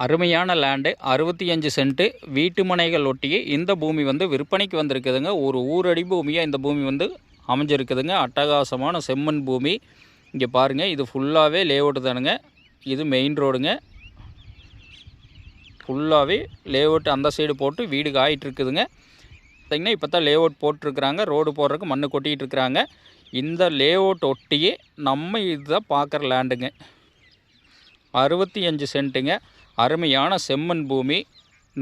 அருமையான land 65 cent வீட்டு மனைகள் ஒட்டியே இந்த பூமி வந்து விற்பனைக்கு வந்திருக்குதுங்க. ஒரு ஊரடி பூமியாக இந்த பூமி வந்து அமைஞ்சிருக்குதுங்க. அட்டகாசமான செம்மண் பூமி. இங்கே பாருங்கள், இது ஃபுல்லாகவே லேஅவுட் தானுங்க. இது மெயின் ரோடுங்க. ஃபுல்லாகவே லேஅவுட் அந்த சைடு போட்டு வீடு காயிட்டு இருக்குதுங்க. பார்த்திங்கன்னா இப்போ தான் லேஅவுட் போட்டிருக்கிறாங்க. ரோடு போடுறதுக்கு மண்ணு கொட்டிகிட்டு இருக்கிறாங்க. இந்த லேஅவுட் ஒட்டியே நம்ம இதுதான் பார்க்குற லேண்டுங்க. 65 சென்ட்டுங்க. அருமையான செம்மண் பூமி.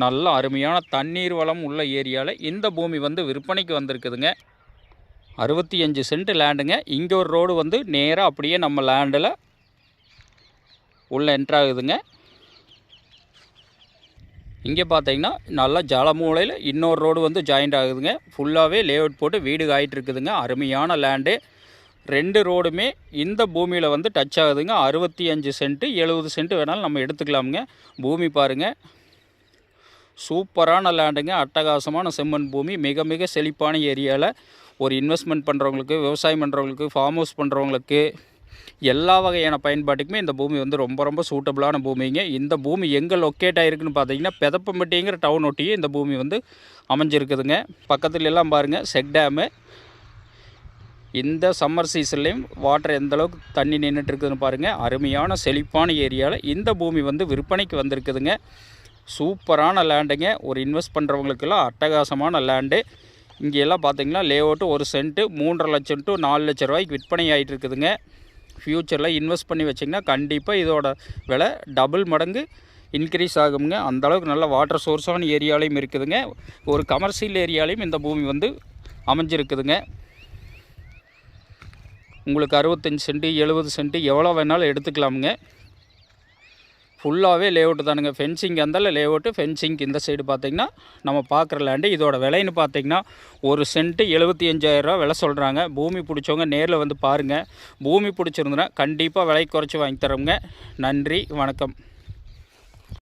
நல்ல அருமையான தண்ணீர் வளம் உள்ள ஏரியாவில் இந்த பூமி வந்து விற்பனைக்கு வந்திருக்குதுங்க. 65 சென்ட் லேண்டுங்க. இங்கே ஒரு ரோடு வந்து நேராக அப்படியே நம்ம லேண்டில் உள்ளே என்ட்ராகுதுங்க. இங்கே பார்த்தீங்கன்னா நல்லா ஜலமூலையில் இன்னொரு ரோடு வந்து ஜாயிண்ட் ஆகுதுங்க. ஃபுல்லாகவே லேஅவுட் போட்டு வீடு காயிட்டு இருக்குதுங்க. அருமையான லேண்டு. 2 ரோடுமே இந்த பூமியில் வந்து டச் ஆகுதுங்க. 65 சென்ட்டு 70 சென்ட் வேணாலும் நம்ம எடுத்துக்கலாமுங்க. பூமி பாருங்கள், சூப்பரான லேண்டுங்க. அட்டகாசமான செம்மண் பூமி. மிக மிக செழிப்பான ஏரியாவில் ஒரு இன்வெஸ்ட்மெண்ட் பண்ணுறவங்களுக்கு, விவசாயம் பண்ணுறவங்களுக்கு, ஃபார்ம் ஹவுஸ் பண்ணுறவங்களுக்கு, எல்லா வகையான பயன்பாட்டுக்குமே இந்த பூமி வந்து ரொம்ப ரொம்ப சூட்டபுளான பூமிங்க. இந்த பூமி எங்கே லொக்கேட் ஆகிருக்குன்னு பார்த்தீங்கன்னா பெதப்பம்பட்டிங்கிற டவுன் ஒட்டியே இந்த பூமி வந்து அமைஞ்சிருக்குதுங்க. பக்கத்துல எல்லாம் பாருங்கள் செக் டேமு. இந்த சம்மர் சீசன்லேயும் வாட்டர் எந்தளவுக்கு தண்ணி நின்றுட்டு இருக்குதுன்னு பாருங்கள். அருமையான செழிப்பான ஏரியாவில் இந்த பூமி வந்து விற்பனைக்கு வந்திருக்குதுங்க. சூப்பரான லேண்டுங்க. ஒரு இன்வெஸ்ட் பண்ணுறவங்களுக்கெல்லாம் அட்டகாசமான லேண்டு. இங்கெல்லாம் பார்த்திங்கன்னா லேஅவுட்டு 1 சென்ட்டு 3.5 லட்சம் டு 4 லட்சம் ரூபாய்க்கு விற்பனை ஆகிட்டு இருக்குதுங்க. ஃப்யூச்சரில் இன்வெஸ்ட் பண்ணி வச்சிங்கன்னா கண்டிப்பாக இதோட விலை டபுள் மடங்கு இன்க்ரீஸ் ஆகுங்க. அந்தளவுக்கு நல்ல வாட்டர் சோர்ஸான ஏரியாலையும் இருக்குதுங்க. ஒரு கமர்ஷியல் ஏரியாலையும் இந்த பூமி வந்து அமைஞ்சிருக்குதுங்க. உங்களுக்கு 65 சென்ட்டு 70 சென்ட்டு எவ்வளோ வேணாலும் எடுத்துக்கலாமுங்க. ஃபுல்லாகவே லேஅவுட்டு தானுங்க. ஃபென்சிங் அந்தால லேஅவுட்டு, ஃபென்சிங் இந்த சைடு பார்த்திங்கன்னா நம்ம பார்க்குற லேண்டு. இதோட விலைன்னு பார்த்திங்கன்னா 1 சென்ட்டு 75,000 ரூபா விலை சொல்கிறாங்க. பூமி பிடிச்சவங்க நேரில் வந்து பாருங்கள். பூமி பிடிச்சிருந்துன்னா கண்டிப்பாக விலை குறைச்சி வாங்கி தரோங்க. நன்றி, வணக்கம்.